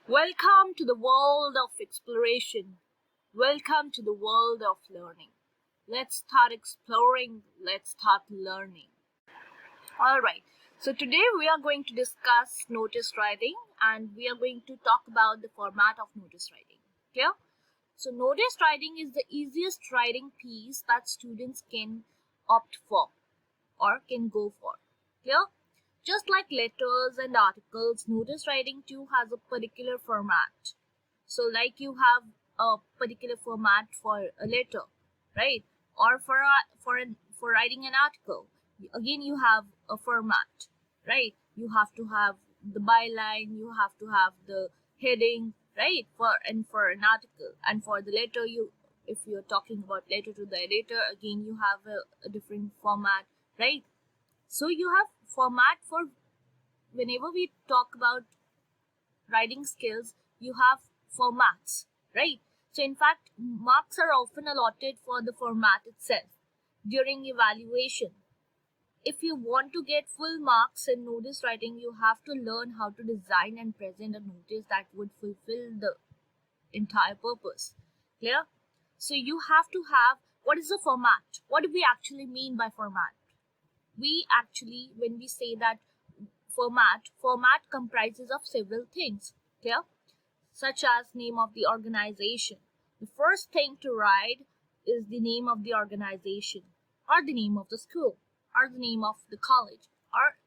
Welcome to the world of exploration. Welcome to the world of learning. Let's start exploring. Let's start learning. Alright, so today we are going to discuss notice writing and we are going to talk about the format of notice writing. Clear? So, notice writing is the easiest writing piece that students can opt for or can go for. Clear? Just like letters and articles, notice writing too has a particular format. So like you have a particular format for a letter, right? Or for writing an article, again you have a format, right? You have to have the byline, you have to have the heading, right? For an article, and for the letter, if you're talking about letter to the editor, again you have a different format, right? So you have format for whenever we talk about writing skills, you have formats, right? So in fact, marks are often allotted for the format itself during evaluation. If you want to get full marks in notice writing, you have to learn how to design and present a notice that would fulfill the entire purpose. Clear? So you have to have, what is the format? What do we actually mean by format? We actually, when we say that format comprises of several things, clear? Such as name of the organization. The first thing to write is the name of the organization, or the name of the school, or the name of the college, or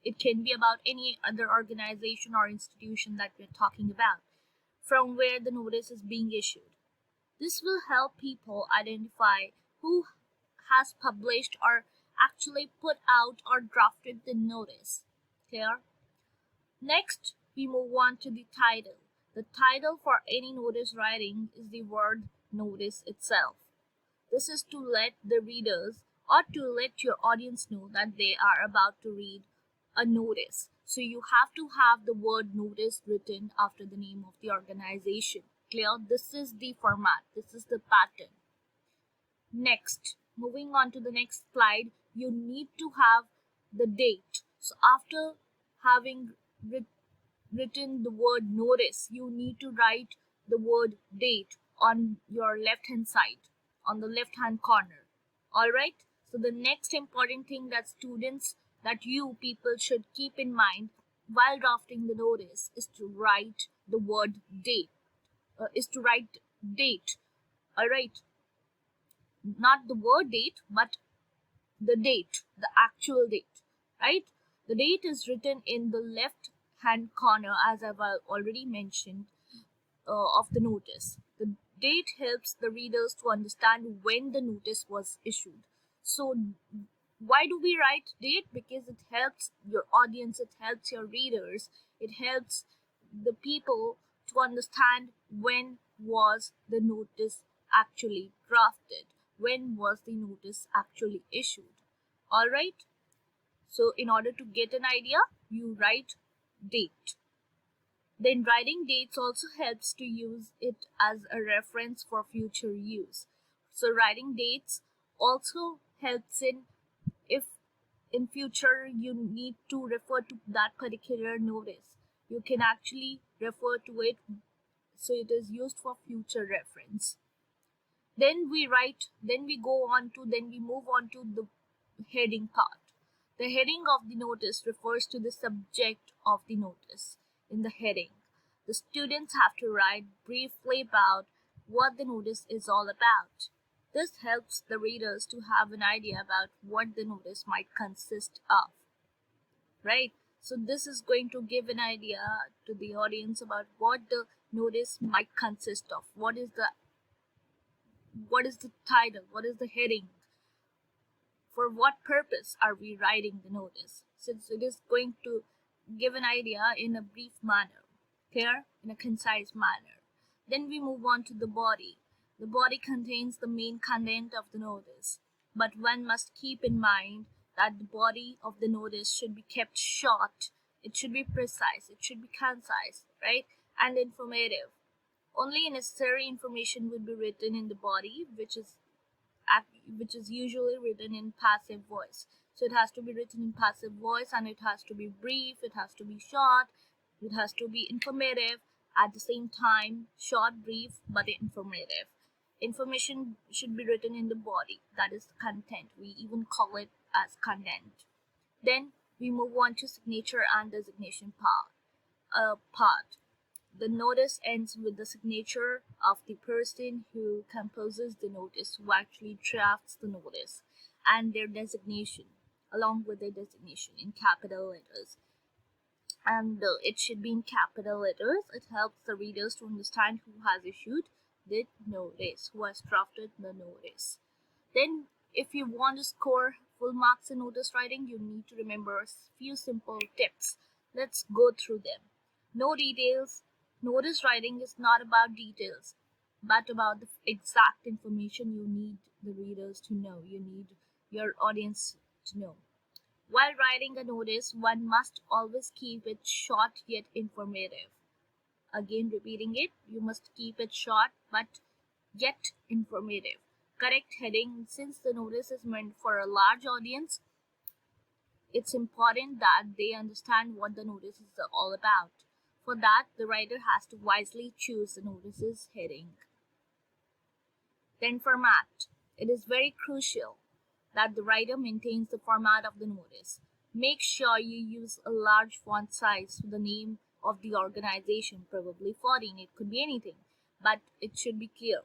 it can be about any other organization or institution that we're talking about, from where the notice is being issued. This will help people identify who has published or actually put out or drafted the notice. Clear? Next, we move on to the title. The title for any notice writing is the word notice itself. This is to let the readers or to let your audience know that they are about to read a notice. So you have to have the word notice written after the name of the organization. Clear? This is the format. This is the pattern. Next, moving on to the next slide, you need to have the date. So after having written the word notice, you need to write the word date on your left hand side, on the left hand corner. Alright, so the next important thing that you people should keep in mind while drafting the notice is to write the word date, alright, not the word date but the date, the actual date, right? The date is written in the left hand corner, as I've already mentioned, of the notice. The date helps the readers to understand when the notice was issued. So why do we write date? Because it helps your audience, it helps your readers, it helps the people to understand when was the notice actually drafted, when was the notice actually issued. Alright, so in order to get an idea, you write date. Then writing dates also helps to use it as a reference for future use. So writing dates also helps in, if in future you need to refer to that particular notice, you can actually refer to it, so it is used for future reference. Then we move on to the heading part. The heading of the notice refers to the subject of the notice. In the heading, the students have to write briefly about what the notice is all about. This helps the readers to have an idea about what the notice might consist of, right? So this is going to give an idea to the audience about what the notice might consist of. What is the title? What is the heading? For what purpose are we writing the notice? Since it is going to give an idea in a brief manner, clear, in a concise manner. Then we move on to the body. The body contains the main content of the notice, but one must keep in mind that the body of the notice should be kept short, it should be precise, it should be concise, right, and informative. Only necessary information would be written in the body, which is usually written in passive voice. So it has to be written in passive voice, and it has to be brief, it has to be short, it has to be informative, At the same time, short, brief, but informative. Information should be written in the body, that is content. We even call it as content. Then we move on to signature and designation part. The notice ends with the signature of the person who composes the notice, who actually drafts the notice, and their designation, along with their designation in capital letters. And it should be in capital letters. It helps the readers to understand who has issued the notice, who has drafted the notice. Then, if you want to score full marks in notice writing, you need to remember a few simple tips. Let's go through them. No details. Notice writing is not about details, but about the exact information you need the readers to know, you need your audience to know. While writing a notice, one must always keep it short yet informative. Again, repeating it, you must keep it short but yet informative. Correct heading. Since the notice is meant for a large audience, it's important that they understand what the notice is all about. For that, the writer has to wisely choose the notice's heading. Then format. It is very crucial that the writer maintains the format of the notice. Make sure you use a large font size for the name of the organization, probably 14. It could be anything, but it should be clear.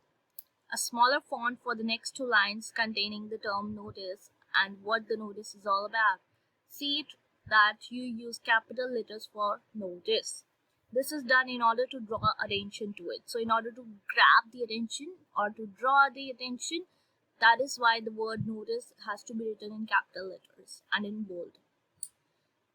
A smaller font for the next two lines containing the term notice and what the notice is all about. See it that you use capital letters for notice. This is done in order to draw attention to it. So in order to grab the attention or to draw the attention, that is why the word notice has to be written in capital letters and in bold.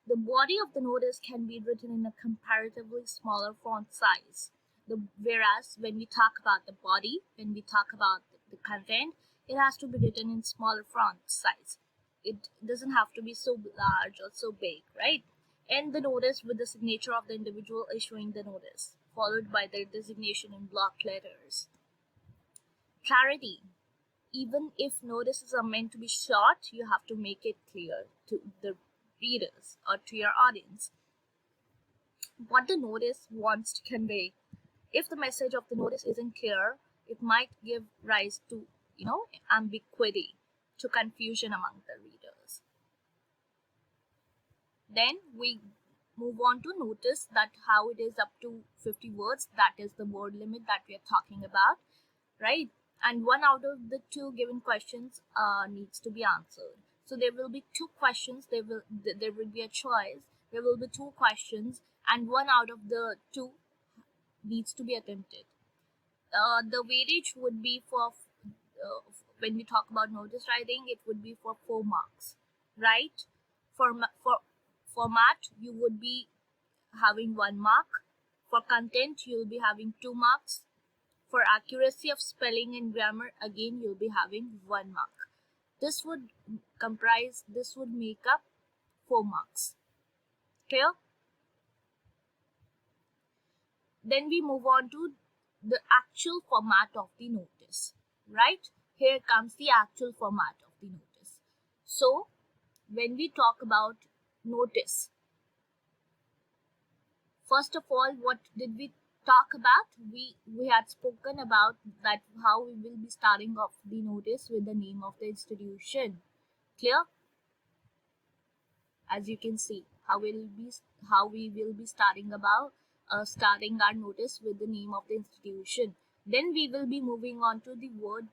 The body of the notice can be written in a comparatively smaller font size. Whereas when we talk about the body, when we talk about the content, it has to be written in smaller font size. It doesn't have to be so large or so big, right? End the notice with the signature of the individual issuing the notice, followed by their designation in block letters. Clarity. Even if notices are meant to be short, you have to make it clear to the readers or to your audience what the notice wants to convey. If the message of the notice isn't clear, it might give rise to, ambiguity, to confusion among the readers. Then we move on to notice that how it is up to 50 words. That is the word limit that we are talking about, right? And one out of the two given questions needs to be answered. So there will be two questions. There will be a choice. There will be two questions, and one out of the two needs to be attempted. The weightage would be for when we talk about notice writing, it would be for 4 marks, right? For format, you would be having 1 mark. For content, you will be having 2 marks. For accuracy of spelling and grammar, again, you'll be having 1 mark. This would make up 4 marks. Clear? Then we move on to the actual format of the notice, right? Here comes the actual format of the notice. So, when we talk about notice, first of all, what did we talk about? We had spoken about that how we will be starting off the notice with the name of the institution. Clear? As you can see, how we will be starting our notice with the name of the institution. Then we will be moving on to the word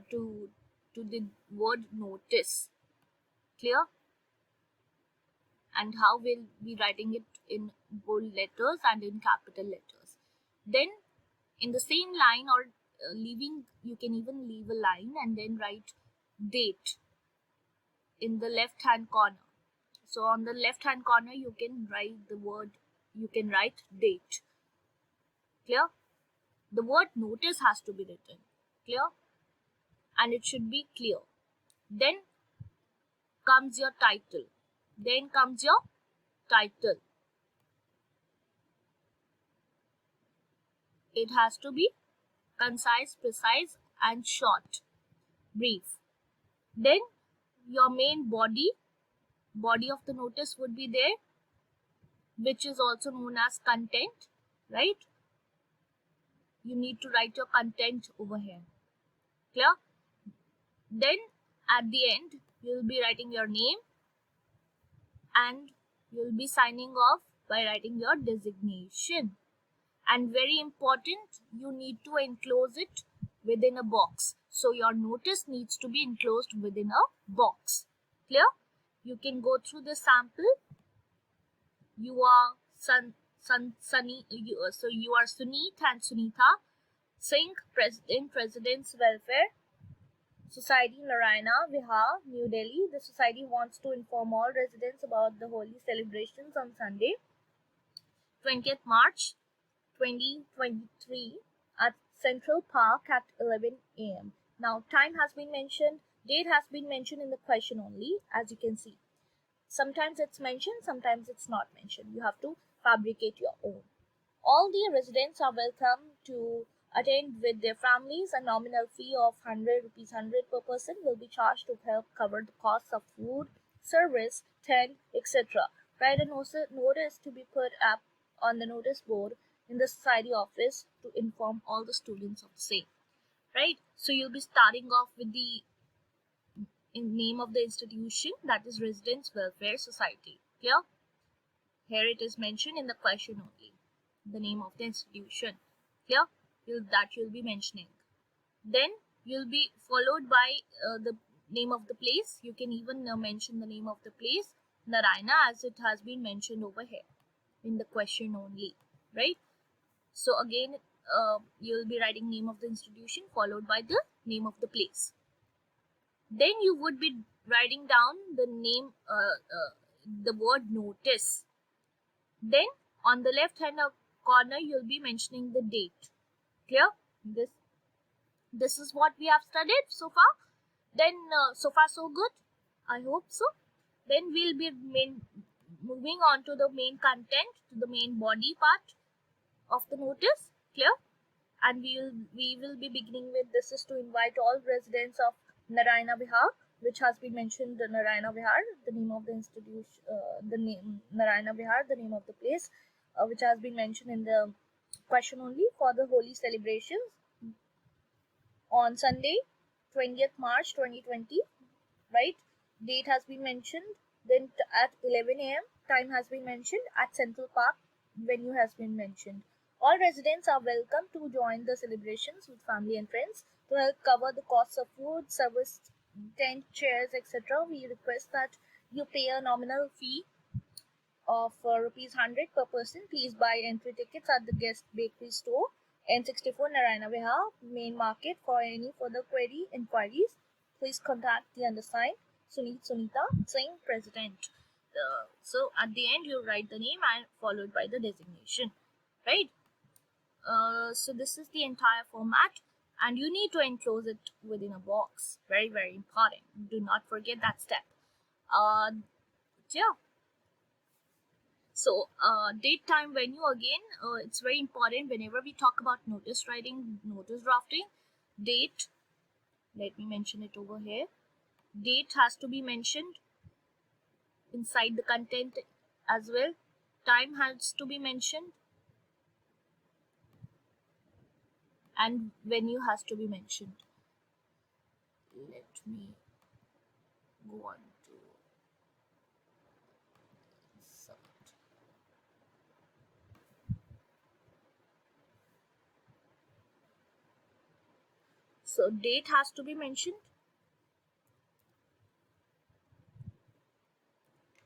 to the word notice. Clear? And how we'll be writing it in bold letters and in capital letters. Then in the same line or you can even leave a line and then write date in the left hand corner. So on the left hand corner you can write date. Clear? The word notice has to be written. Clear? And it should be clear. Then comes your title. It has to be concise, precise, and short, brief. Then your main body of the notice would be there, which is also known as content, right? you need to write your content over here. Clear? Then at the end, you'll be writing your name and you'll be signing off by writing your designation. And very important, you need to enclose it within a box. So your notice needs to be enclosed within a box. Clear? You can go through the sample. You are Sunny. So you are Sunit and Sunita Singh, President, President's Welfare Society, Narayana Vihar, New Delhi. The society wants to inform all residents about the holy celebrations on Sunday, 20th March 2023 at Central Park at 11 a.m. Now, time has been mentioned, date has been mentioned in the question only, as you can see. Sometimes it's mentioned, sometimes it's not mentioned. You have to fabricate your own. All the residents are welcome to attend with their families. A nominal fee of 100 rupees 100 per person will be charged to help cover the costs of food, service, tent, etc. Write a notice to be put up on the notice board in the society office to inform all the students of the same. Right? So you'll be starting off with the name of the institution, that is Residents Welfare Society. Clear? Here it is mentioned in the question only, the name of the institution. Clear? That you'll be mentioning. Then you'll be followed by the name of the place. You can even mention the name of the place, Narayana, as it has been mentioned over here in the question only. Right? So again, you'll be writing name of the institution followed by the name of the place. Then you would be writing down the name, the word notice. Then on the left hand corner, you'll be mentioning the date. Clear? This is what we have studied so far. Then so far so good. I hope so. Then we'll be moving on to the main content, to the main body part of the notice. Clear? And we will be beginning with, this is to invite all residents of Narayana Vihar, which has been mentioned, Narayana Vihar, the name of the institution, the name Narayana Vihar, the name of the place, which has been mentioned in the question only, for the holy celebrations on Sunday, 20th March 2020, right? Date has been mentioned, then at 11 a.m. time has been mentioned, at Central Park venue has been mentioned. All residents are welcome to join the celebrations with family and friends. To help cover the costs of food, service, tent, chairs, etc., we request that you pay a nominal fee of rupees 100 per person. Please buy entry tickets at the Guest Bakery store, N64 Narayana Vihar, Main Market. For any further inquiries, please contact the undersigned, Sunita Singh, President. So at the end, you write the name and followed by the designation, right? So this is the entire format, and you need to enclose it within a box. Very, very important. Do not forget that step. Yeah. So date, time, venue, again, it's very important whenever we talk about notice writing, notice drafting. Date, let me mention it over here. Date has to be mentioned inside the content as well. Time has to be mentioned, and venue has to be mentioned. Let me go on to submit. So date has to be mentioned,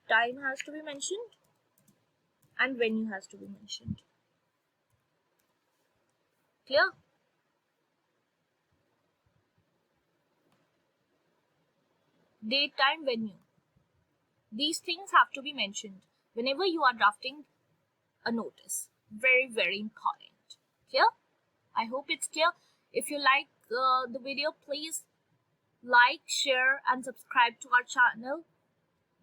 time has to be mentioned, and venue has to be mentioned. Clear? Date, time, venue. These things have to be mentioned whenever you are drafting a notice. Very, very important. Clear? I hope it's clear. If you like the video, please like, share, and subscribe to our channel.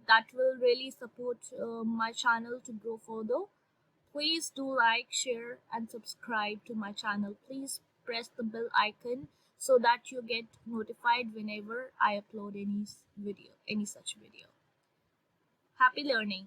That will really support my channel to grow further. Please do like, share, and subscribe to my channel. Please press the bell icon so that you get notified whenever I upload any such video. Happy learning.